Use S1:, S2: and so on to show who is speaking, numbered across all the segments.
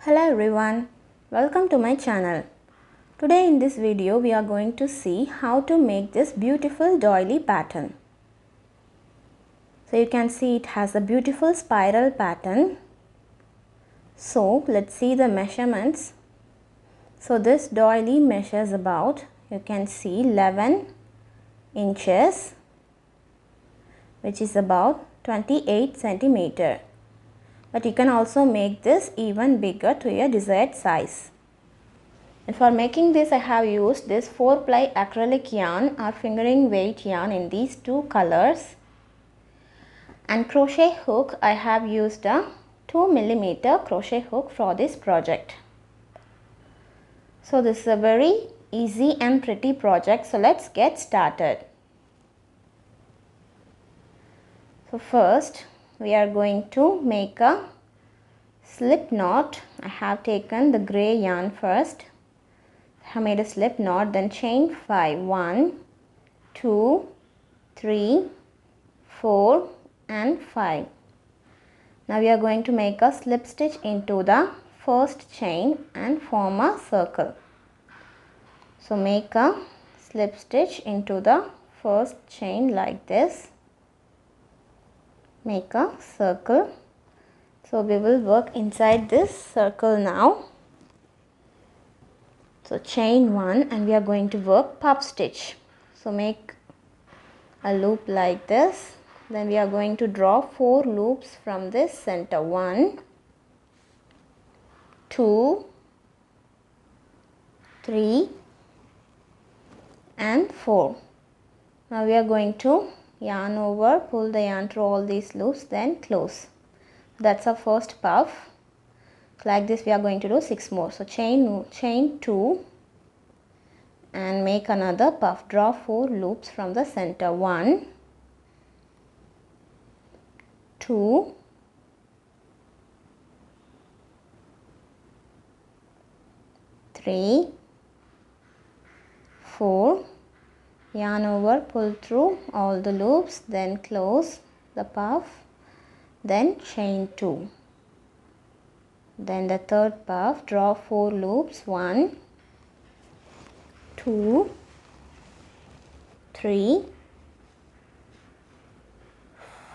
S1: Hello everyone, welcome to my channel. Today in this video we are going to see how to make this beautiful doily pattern. So you can see it has a beautiful spiral pattern. So let's see the measurements. So this doily measures about, you can see 11 inches, which is about 28 centimeter. But you can also make this even bigger to your desired size. And for making this I have used this 4-ply acrylic yarn or fingering weight yarn in these two colors. And crochet hook, I have used a 2mm crochet hook for this project. So this is a very easy and pretty project. So let's get started. So first we are going to make a slip knot. I have taken the gray yarn first. I have made a slip knot, then chain 5, 1, 2, 3, 4 and 5. Now we are going to make a slip stitch into the first chain and form a circle. So make a slip stitch into the first chain like this. Make a circle. So we will work inside this circle now. So chain 1 and we are going to work puff stitch. So make a loop like this. Then we are going to draw 4 loops from this center. 1, 2, 3 and 4. Now we are going to yarn over, pull the yarn through all these loops, then close. That's our first puff. Like this we are going to do 6 more. So chain 2 and make another puff. Draw 4 loops from the center. 1, 2, 3, 4. Yarn over, pull through all the loops, then close the puff, then chain 2. Then the third puff, draw 4 loops. 1, 2, 3,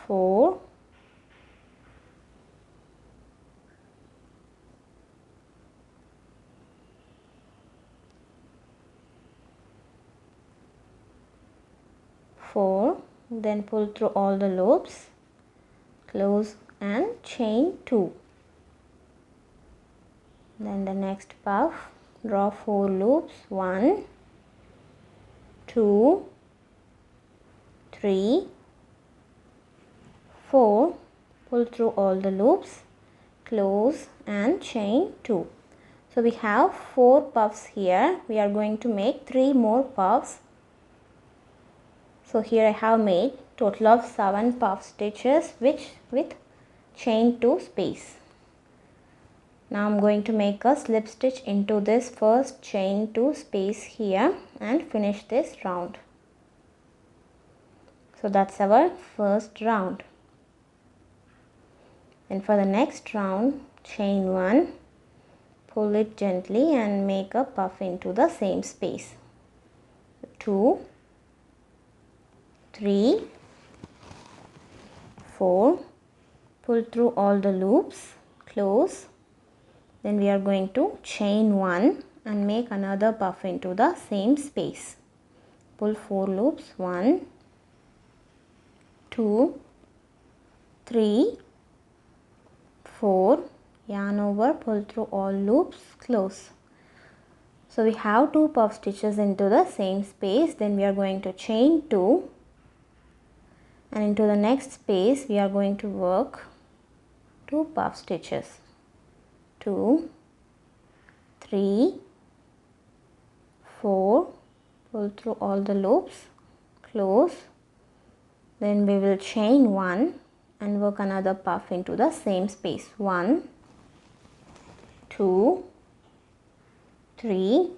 S1: 4, 4, then pull through all the loops, close and chain 2. Then the next puff, draw 4 loops. 1, 2, 3, 4, pull through all the loops, close and chain 2. So we have 4 puffs here. We are going to make 3 more puffs. So here I have made total of 7 puff stitches with chain 2 space. Now I am going to make a slip stitch into this first chain 2 space here and finish this round. So that's our first round. And for the next round, chain 1, pull it gently and make a puff into the same space. 2, 3, 4, pull through all the loops, close. Then we are going to chain 1 and make another puff into the same space. Pull 4 loops. 1, 2, 3, 4, yarn over, pull through all loops, close. So we have 2 puff stitches into the same space. Then we are going to chain 2 and into the next space we are going to work 2 puff stitches. 2, 3, 4, pull through all the loops, close. Then we will chain 1 and work another puff into the same space. 1, 2, 3,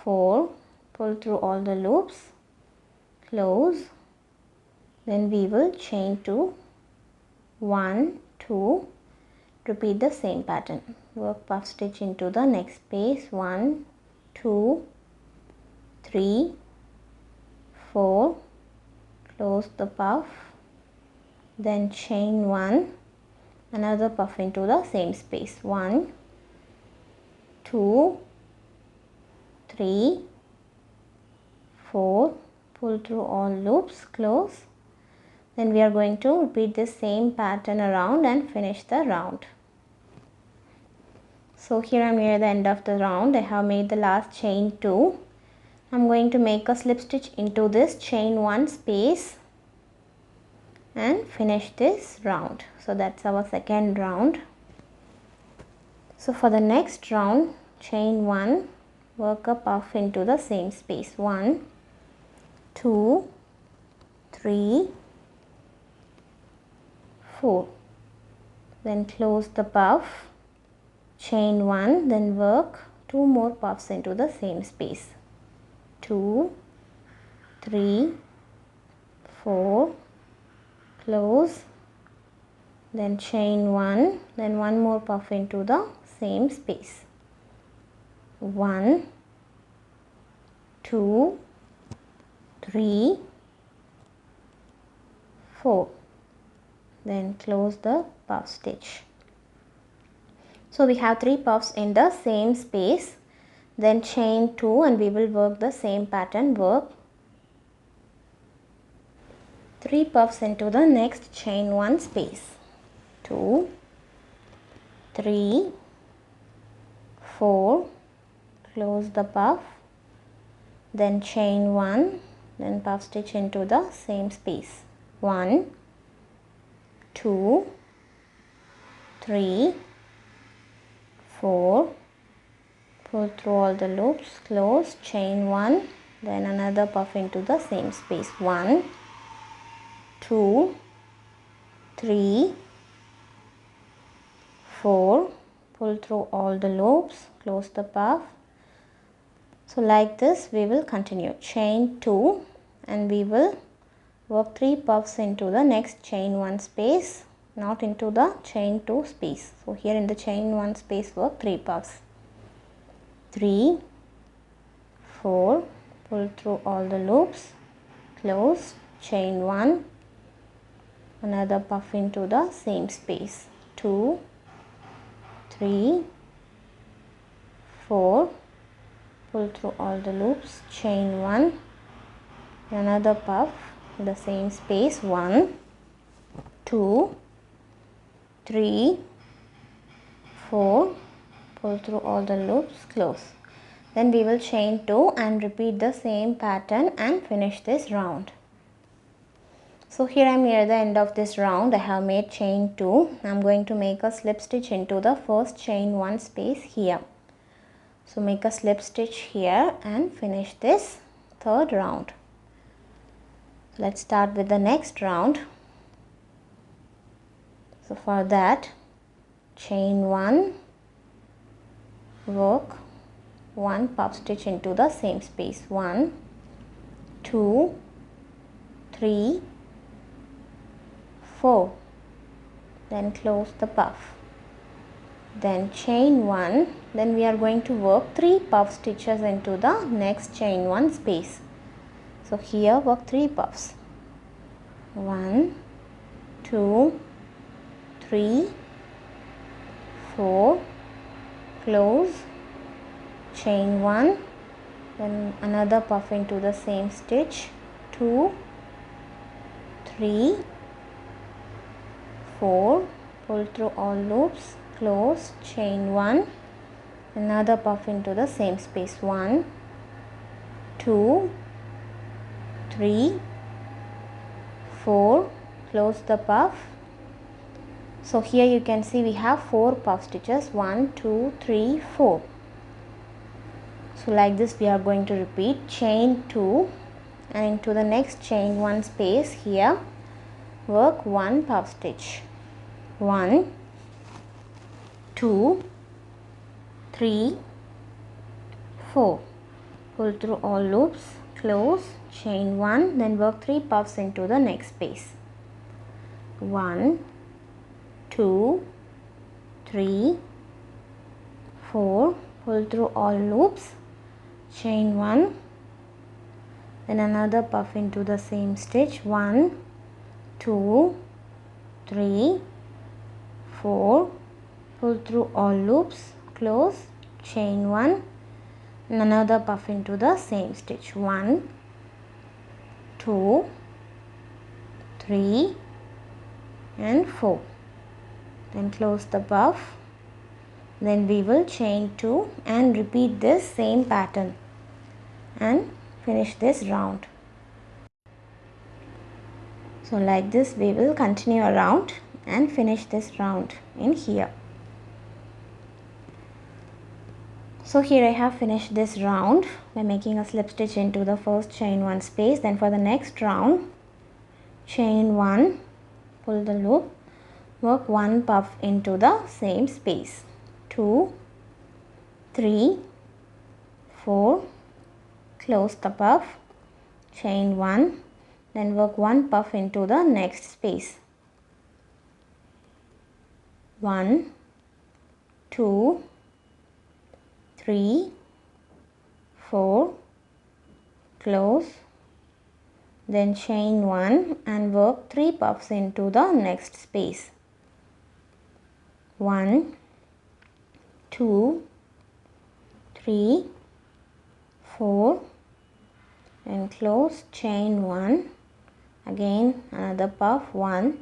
S1: 4, pull through all the loops, close. Then we will chain 2, 1, 2 repeat the same pattern. Work puff stitch into the next space. 1, 2, 3, 4, close the puff, then chain 1, another puff into the same space. 1, 2, 3, 4, pull through all loops, close. Then we are going to repeat this same pattern around and finish the round. So here I am near the end of the round. I have made the last chain 2. I am going to make a slip stitch into this chain 1 space and finish this round. So that's our second round. So for the next round, chain 1, work a puff into the same space. 1, 2, 3, 4. Then close the puff, chain 1, then work 2 more puffs into the same space. 2, 3, 4, close, then chain 1, then 1 more puff into the same space. 1, 2, 3, 4. Then close the puff stitch. So we have 3 puffs in the same space. Then chain 2 and we will work the same pattern. Work 3 puffs into the next chain 1 space. 2, 3, 4, close the puff, then chain 1, then puff stitch into the same space. 1, 2, 3, 4, pull through all the loops, close, chain 1, then another puff into the same space. 1, 2, 3, 4, pull through all the loops, close the puff. So like this we will continue. Chain 2 and we will work 3 puffs into the next chain 1 space, not into the chain 2 space. So here in the chain 1 space work 3 puffs. 3, 4, pull through all the loops, close, chain 1, another puff into the same space. 2, 3, 4, pull through all the loops, chain 1, another puff in the same space. 1, 2, 3, 4, pull through all the loops, close. Then we will chain 2 and repeat the same pattern and finish this round. So here I am near the end of this round. I have made chain 2. I am going to make a slip stitch into the first chain 1 space here. So make a slip stitch here and finish this third round. Let's start with the next round. So for that, chain 1, work 1 puff stitch into the same space. 1, 2, 3, 4. Then close the puff. Then chain 1. Then we are going to work 3 puff stitches into the next chain 1 space. So here work 3 puffs. 1, 2, 3, 4, close, chain 1, then another puff into the same stitch. 2, 3, 4, pull through all loops, close, chain 1, another puff into the same space. 1, 2, 3, 4, close the puff. So here you can see we have 4 puff stitches. 1, 2, 3, 4. So like this we are going to repeat. Chain 2 and into the next chain 1 space here work 1 puff stitch. 1, 2, 3, 4. Pull through all loops, close, chain 1, then work 3 puffs into the next space. 1, 2, 3, 4, pull through all loops, chain 1, then another puff into the same stitch, 1, 2, 3, 4, pull through all loops, close, chain 1, and another puff into the same stitch, 1, 2, 3 and 4. Then close the puff. Then we will chain 2 and repeat this same pattern and finish this round. So like this we will continue around and finish this round in here. So here I have finished this round by making a slip stitch into the first chain 1 space. Then for the next round, chain 1, pull the loop, work 1 puff into the same space, 2, 3, 4, close the puff, chain 1, then work 1 puff into the next space, 1, 2, 3, 4, close, then chain 1 and work 3 puffs into the next space, 1, 2, 3, 4 and close, chain 1, again another puff, 1,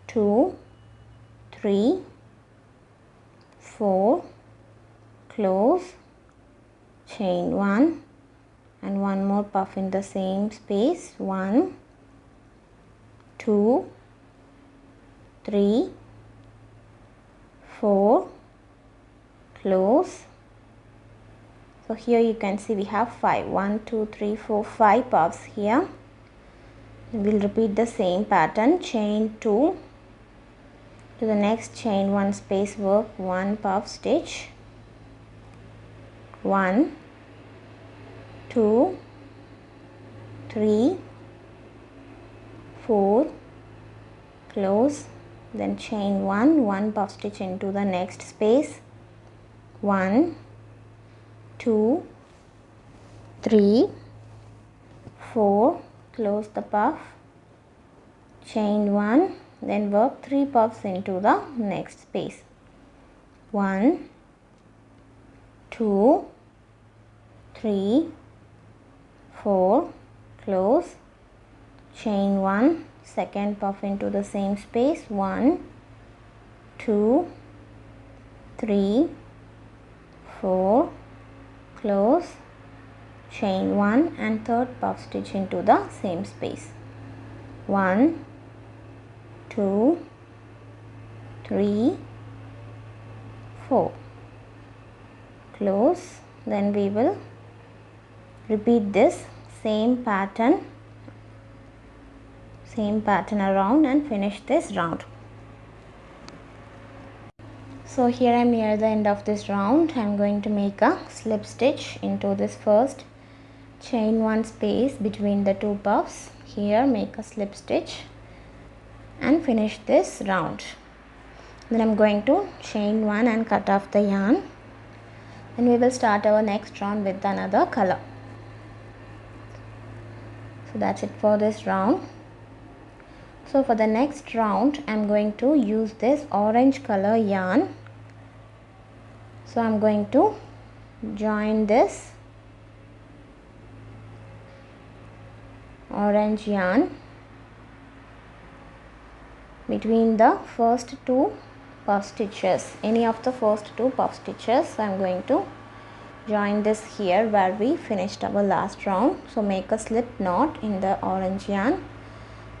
S1: 2, 3, 4, close, chain 1 and 1 more puff in the same space, 1, 2, 3, 4, close. So here you can see we have 5, 1, 2, 3, 4, 5 puffs here. We will repeat the same pattern, chain 2 to the next chain 1 space, work 1 puff stitch, 1, 2, 3, 4, close, then chain 1, 1 puff stitch into the next space, 1, 2, 3, 4, close the puff, chain 1, then work 3 puffs into the next space, 1, 2, 3, 4, close, chain 1, second puff into the same space, 1, 2, 3, 4, close, chain 1 and third puff stitch into the same space, 1, 2, 3, 4, close. Then we will repeat this same pattern around and finish this round. So here I am near the end of this round. I am going to make a slip stitch into this first chain 1 space between the 2 puffs. Here make a slip stitch and finish this round. Then I am going to chain 1 and cut off the yarn. Then we will start our next round with another color. So that's it for this round. So for the next round I am going to use this orange color yarn. So I am going to join this orange yarn between the first 2 puff stitches, any of the first 2 puff stitches. So I am going to join this here where we finished our last round. So make a slip knot in the orange yarn,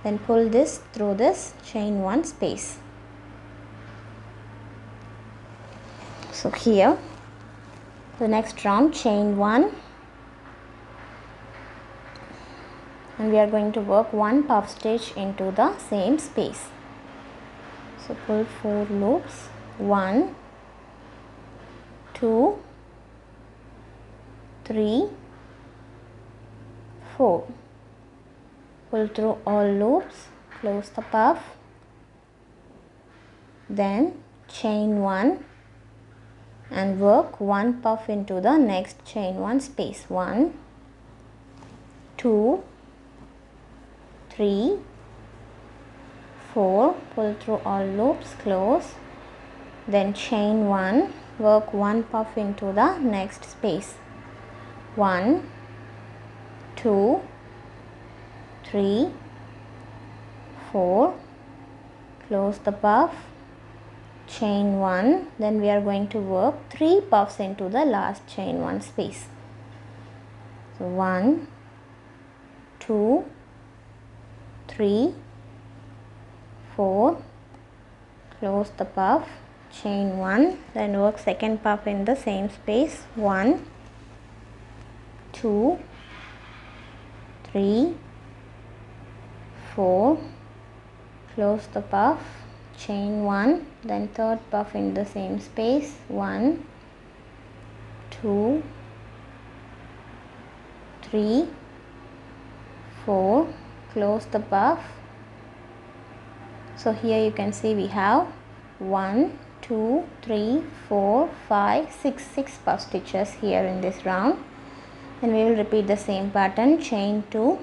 S1: then pull this through this chain 1 space. So here the next round, chain 1 and we are going to work 1 puff stitch into the same space. So pull 4 loops, 1, 2, 3, 4, pull through all loops, close the puff, then chain 1 and work 1 puff into the next chain 1 space. 1, 2, 3, 4, pull through all loops, close, then chain 1, work 1 puff into the next space. 1, 2, 3, 4, close the puff, chain 1, then we are going to work 3 puffs into the last chain 1 space. So 1, 2, 3, 4, close the puff, chain 1, then work second puff in the same space. 1, 2, 3, 4, close the puff, chain 1, then third puff in the same space. 1, 2, 3, 4, close the puff. So here you can see we have 1, 2, 3, 4, 5, 6 puff stitches here in this round. And we will repeat the same pattern. Chain 2,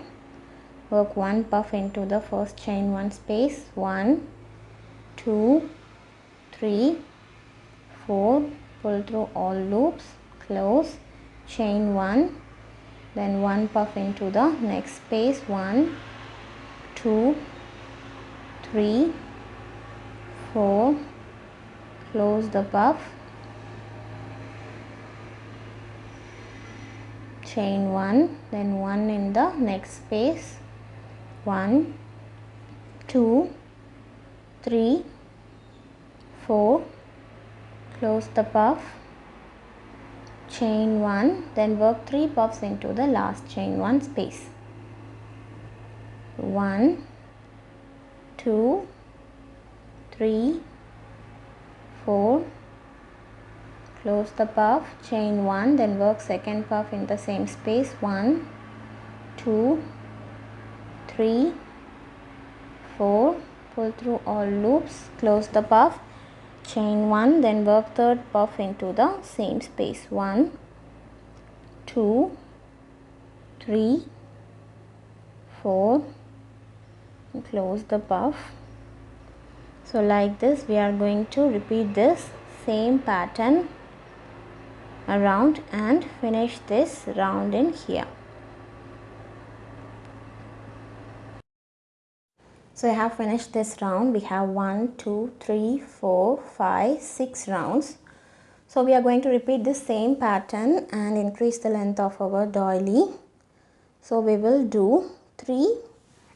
S1: work 1 puff into the first chain 1 space. 1, 2, 3, 4, pull through all loops, close, chain 1, then 1 puff into the next space. 1, 2, 3, 4, close the puff, chain 1, then 1 in the next space. 1, 2, 3, 4, close the puff, chain 1, then work 3 puffs into the last chain 1 space. 1, 2, 3, 4, close the puff, chain 1, then work second puff in the same space. 1, 2, 3, 4, pull through all loops, close the puff, chain 1, then work third puff into the same space. 1, 2, 3, 4, close the puff. So like this we are going to repeat this same pattern around and finish this round in here. So I have finished this round. We have 1, 2, 3, 4, 5, 6 rounds. So we are going to repeat this same pattern and increase the length of our doily. So we will do 3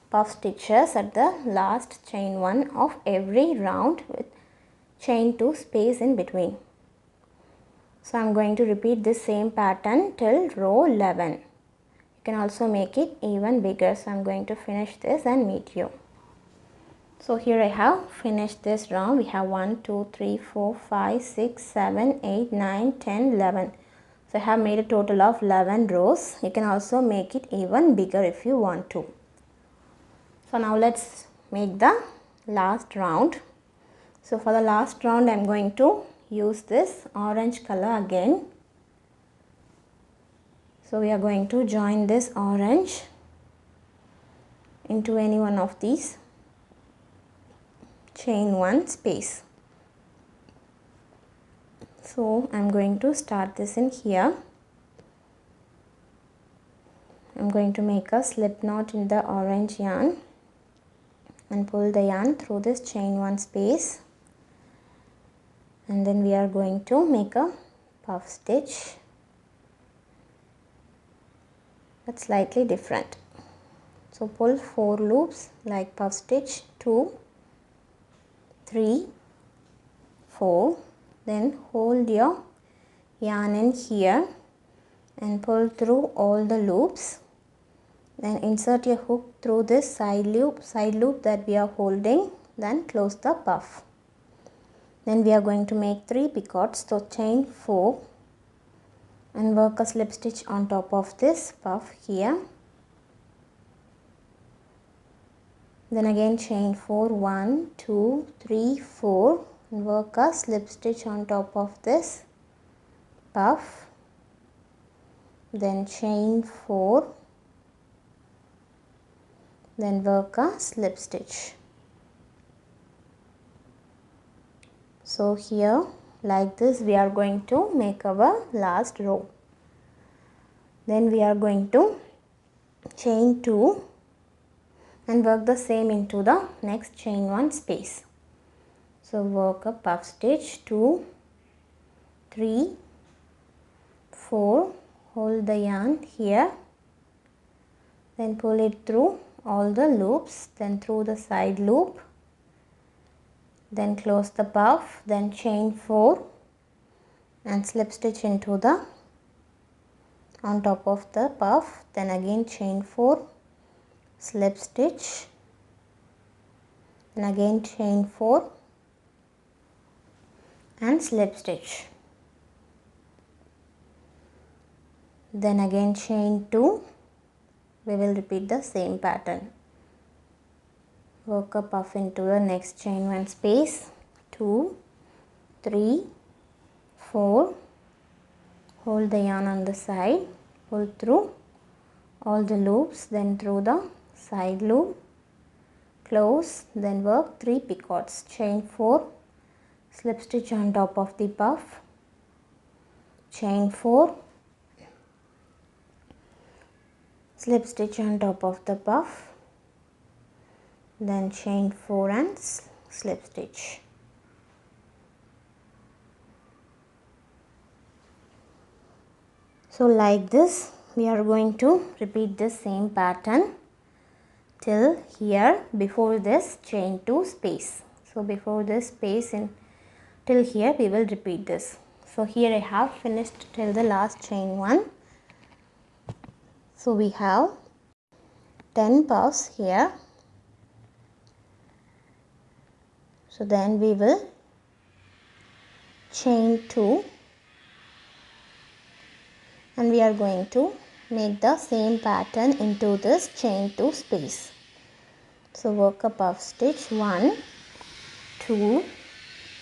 S1: puff stitches at the last chain 1 of every round with chain 2 space in between. So I am going to repeat this same pattern till row 11. You can also make it even bigger. So I am going to finish this and meet you. So here I have finished this round. We have 1, 2, 3, 4, 5, 6, 7, 8, 9, 10, 11. So I have made a total of 11 rows. You can also make it even bigger if you want to. So now let's make the last round. So for the last round I am going to use this orange color again. So we are going to join this orange into any one of these chain 1 space. So I am going to start this in here. I am going to make a slip knot in the orange yarn and pull the yarn through this chain 1 space, and then we are going to make a puff stitch that's slightly different. So pull 4 loops like puff stitch, 2, 3, 4, then hold your yarn in here and pull through all the loops. Then insert your hook through this side loop that we are holding, then close the puff. Then we are going to make 3 picots, so chain 4 and work a slip stitch on top of this puff here. Then again chain 4, 1, 2, 3, 4, and work a slip stitch on top of this puff, then chain 4, then work a slip stitch. So here like this we are going to make our last row. Then we are going to chain 2 and work the same into the next chain 1 space. So work a puff stitch 2, 3, 4, hold the yarn here, then pull it through all the loops, then through the side loop, then close the puff, then chain 4 and slip stitch into the on top of the puff, then again chain 4, slip stitch, then again chain 4 and slip stitch, then again chain 2. We will repeat the same pattern. Work a puff into the next chain 1 space, 2, 3, 4, hold the yarn on the side, pull through all the loops, then through the side loop, close, then work 3 picots, chain 4, slip stitch on top of the puff, chain 4, slip stitch on top of the puff, then chain 4 and slip stitch. So like this we are going to repeat the same pattern till here before this chain 2 space. So before this space till here we will repeat this. So here I have finished till the last chain 1. So we have 10 puffs here. So then we will chain 2 and we are going to make the same pattern into this chain 2 space. So work a puff stitch 1, 2,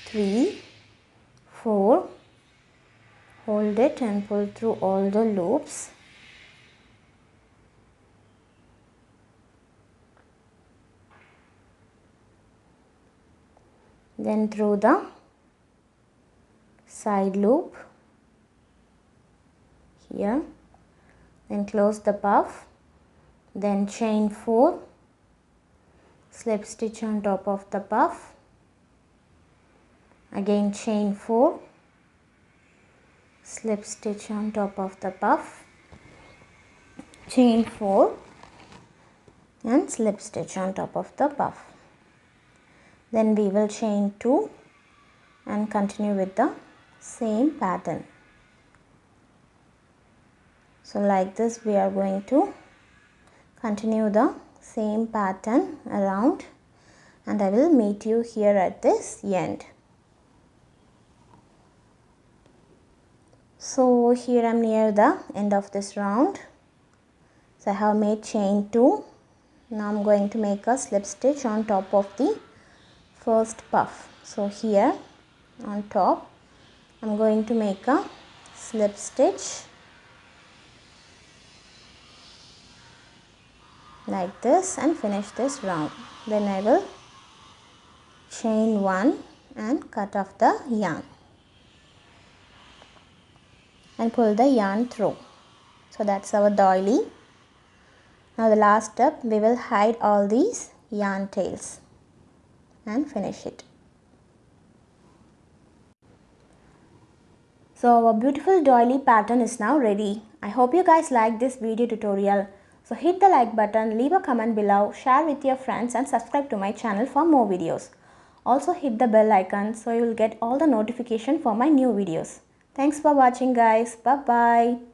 S1: 3, 4, hold it and pull through all the loops, then through the side loop here, then close the puff, then chain 4, slip stitch on top of the puff, again chain 4, slip stitch on top of the puff, chain 4 and slip stitch on top of the puff. Then we will chain 2 and continue with the same pattern. So like this we are going to continue the same pattern around, and I will meet you here at this end. So here I am near the end of this round. So I have made chain 2. Now I am going to make a slip stitch on top of the first puff. So here on top I am going to make a slip stitch like this and finish this round. Then I will chain 1 and cut off the yarn and pull the yarn through. So that's our doily. Now the last step, we will hide all these yarn tails and finish it. So our beautiful doily pattern is now ready. I hope you guys like this video tutorial. So hit the like button, leave a comment below, share with your friends and subscribe to my channel for more videos. Also hit the bell icon so you will get all the notification for my new videos. Thanks for watching guys. Bye bye.